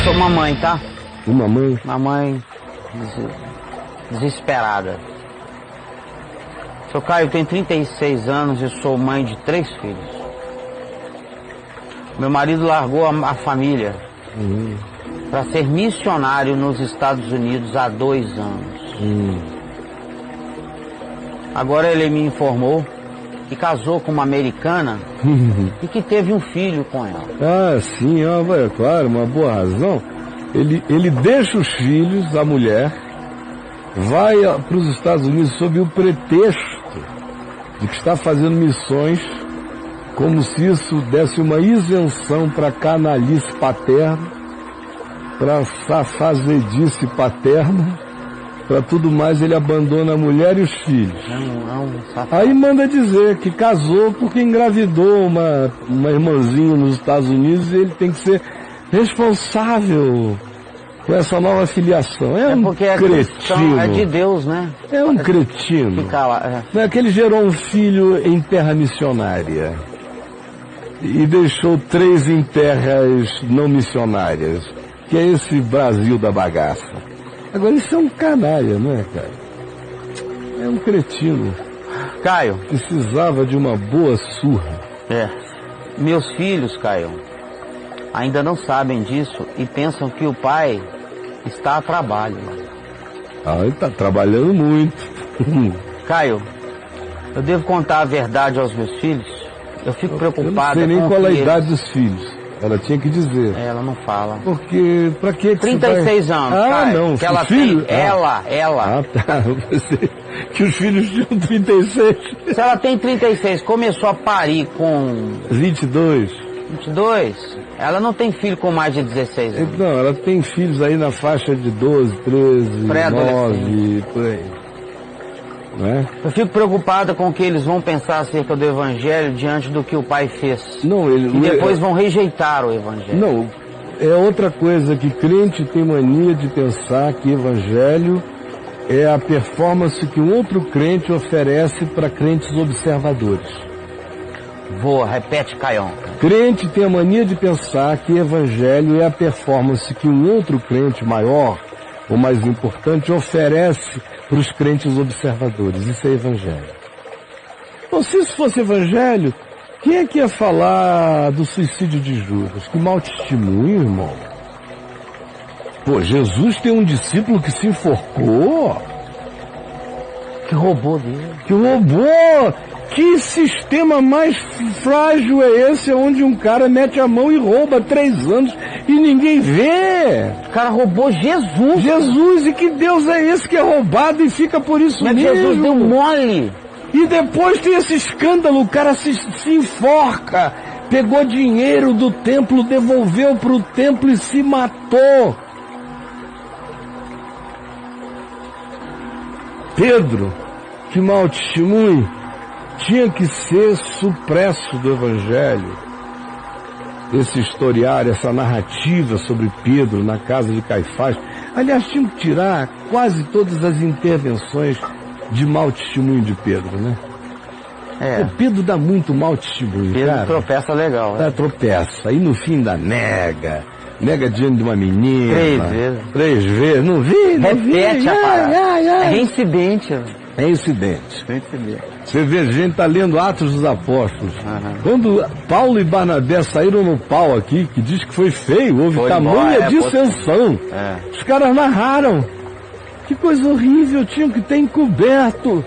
sou uma mãe, tá? Uma mãe? Uma mãe desesperada. Seu Caio tem 36 anos e sou mãe de 3 filhos. Meu marido largou a família para ser missionário nos Estados Unidos há 2 anos. Agora ele me informou que casou com uma americana e que teve um filho com ela. Ah, sim, é claro, uma boa razão. Ele deixa os filhos, a mulher, vai para os Estados Unidos sob o pretexto de que está fazendo missões, como se isso desse uma isenção para canalice paterna, para safazedice paterna, para tudo mais ele abandona a mulher e os filhos. Aí manda dizer que casou porque engravidou uma irmãzinha nos Estados Unidos e ele tem que ser responsável com essa nova filiação. É um cretino. É de Deus, né? É um cretino. Fica lá, Não é que ele gerou um filho em terra missionária e deixou 3 em terras não missionárias, que é esse Brasil da bagaça. Agora isso é um canalha, não é, cara? É um cretino. Caio. Precisava de uma boa surra. Meus filhos, Caio, ainda não sabem disso e pensam que o pai está a trabalho. Ah, ele está trabalhando muito. Caio, eu devo contar a verdade aos meus filhos? Eu fico preocupada. Eu não sei nem qual é a idade dos filhos. Ela tinha que dizer. Ela não fala. Porque, pra que 36 anos. Ah, Caio, não, que ela filho? Tem, ela. Ah, tá. Eu pensei que os filhos tinham 36. Se ela tem 36, começou a parir com 22, ela não tem filho com mais de 16 anos. Não, ela tem filhos aí na faixa de 12, 13, 9, por aí. Não é? Eu fico preocupada com o que eles vão pensar acerca do Evangelho diante do que o pai fez. Não, e depois vão rejeitar o Evangelho. Não, é outra coisa que crente tem mania de pensar que Evangelho é a performance que um outro crente oferece para crentes observadores. Repete, Caião. Crente tem a mania de pensar que Evangelho é a performance que um outro crente maior ou mais importante oferece para os crentes observadores. Isso é Evangelho. Bom, se isso fosse Evangelho, quem é que ia falar do suicídio de Judas? Que mau testemunho, irmão. Pô, Jesus tem um discípulo que se enforcou. Que roubou dele. Que roubou! Que sistema mais frágil é esse, onde um cara mete a mão e rouba 3 anos e ninguém vê? O cara roubou Jesus. Jesus, e que Deus é esse que é roubado e fica por isso mesmo? Jesus deu mole. E depois tem esse escândalo, o cara se enforca, pegou dinheiro do templo, devolveu para o templo e se matou. Pedro, que mau testemunho, tinha que ser supresso do Evangelho. Esse historiário, essa narrativa sobre Pedro na casa de Caifás. Aliás, tinham que tirar quase todas as intervenções de mau testemunho de Pedro, né? Pô, Pedro dá muito mau testemunho, Pedro cara. tropeça legal. Tropeça. Aí no fim da nega diante de uma menina. 3 vezes. 3 vezes. Não vi, não repete vi. A parada. É reincidente. É incidente. Você vê, a gente está lendo Atos dos Apóstolos. Quando Paulo e Barnabé saíram no pau aqui, que diz que foi feio, houve tamanha dissensão. Os caras narraram. Que coisa horrível, tinham que ter encoberto.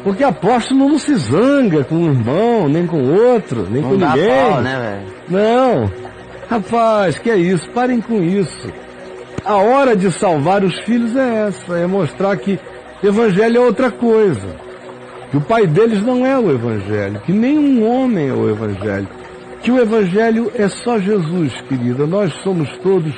Porque apóstolo não se zanga com um irmão, nem com outro, nem com ninguém. Pau, né, velho? Não. Rapaz, que é isso? Parem com isso. A hora de salvar os filhos é essa, é mostrar que Evangelho é outra coisa. Que o pai deles não é o Evangelho, que nenhum homem é o Evangelho. Que o Evangelho é só Jesus, querida. Nós somos todos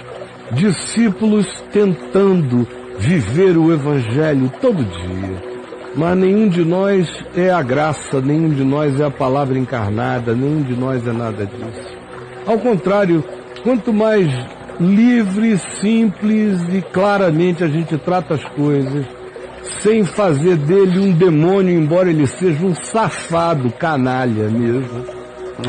discípulos tentando viver o Evangelho todo dia. Mas nenhum de nós é a graça, nenhum de nós é a palavra encarnada, nenhum de nós é nada disso. Ao contrário, quanto mais livre, simples e claramente a gente trata as coisas, sem fazer dele um demônio, embora ele seja um safado, canalha mesmo,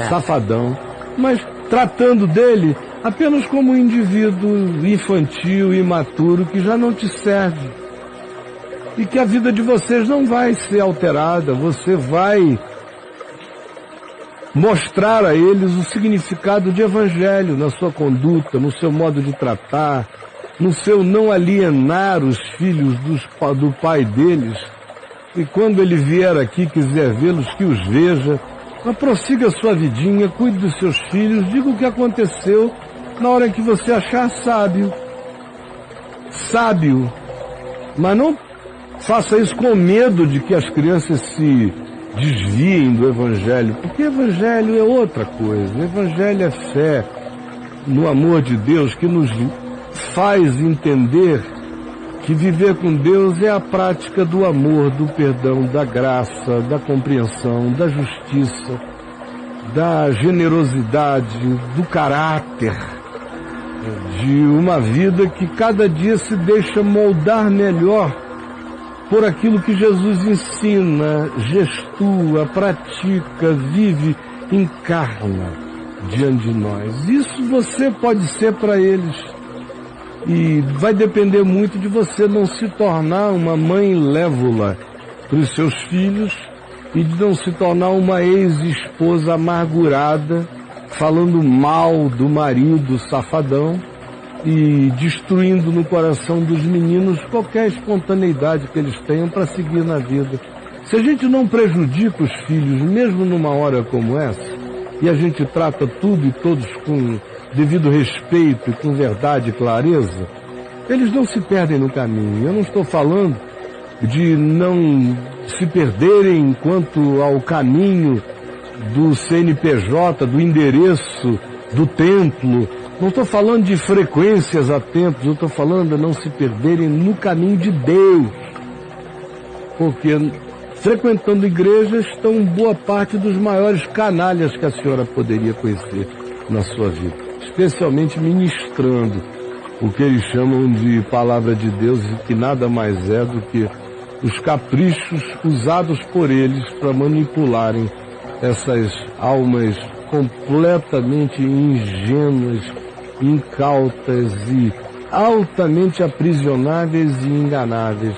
safadão, mas tratando dele apenas como um indivíduo infantil, imaturo, que já não te serve. E que a vida de vocês não vai ser alterada, você vai mostrar a eles o significado de evangelho na sua conduta, no seu modo de tratar, no seu não alienar os filhos do pai deles. E quando ele vier aqui, quiser vê-los, que os veja. Mas prossiga a sua vidinha, cuide dos seus filhos, diga o que aconteceu na hora que você achar sábio. Sábio. Mas não faça isso com medo de que as crianças se desviem do Evangelho, porque o Evangelho é outra coisa. O Evangelho é fé no amor de Deus, que nos faz entender que viver com Deus é a prática do amor, do perdão, da graça, da compreensão, da justiça, da generosidade, do caráter, de uma vida que cada dia se deixa moldar melhor por aquilo que Jesus ensina, gestua, pratica, vive, encarna diante de nós. Isso você pode ser para eles. E vai depender muito de você não se tornar uma mãe lévola para os seus filhos e de não se tornar uma ex-esposa amargurada, falando mal do marido safadão e destruindo no coração dos meninos qualquer espontaneidade que eles tenham para seguir na vida. Se a gente não prejudica os filhos, mesmo numa hora como essa, e a gente trata tudo e todos com devido respeito e com verdade e clareza, eles não se perdem no caminho. Eu não estou falando de não se perderem quanto ao caminho do CNPJ, do endereço, do templo. Não estou falando de frequências a templos, eu estou falando de não se perderem no caminho de Deus. Porque frequentando igrejas estão boa parte dos maiores canalhas que a senhora poderia conhecer na sua vida. Especialmente ministrando o que eles chamam de palavra de Deus, e que nada mais é do que os caprichos usados por eles para manipularem essas almas completamente ingênuas, incautas e altamente aprisionáveis e enganáveis,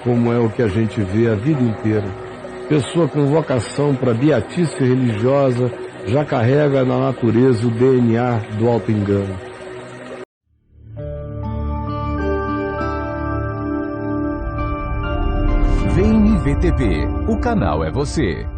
como é o que a gente vê a vida inteira. Pessoa com vocação para beatice religiosa já carrega na natureza o DNA do auto-engano. Vem VTV, o canal é você.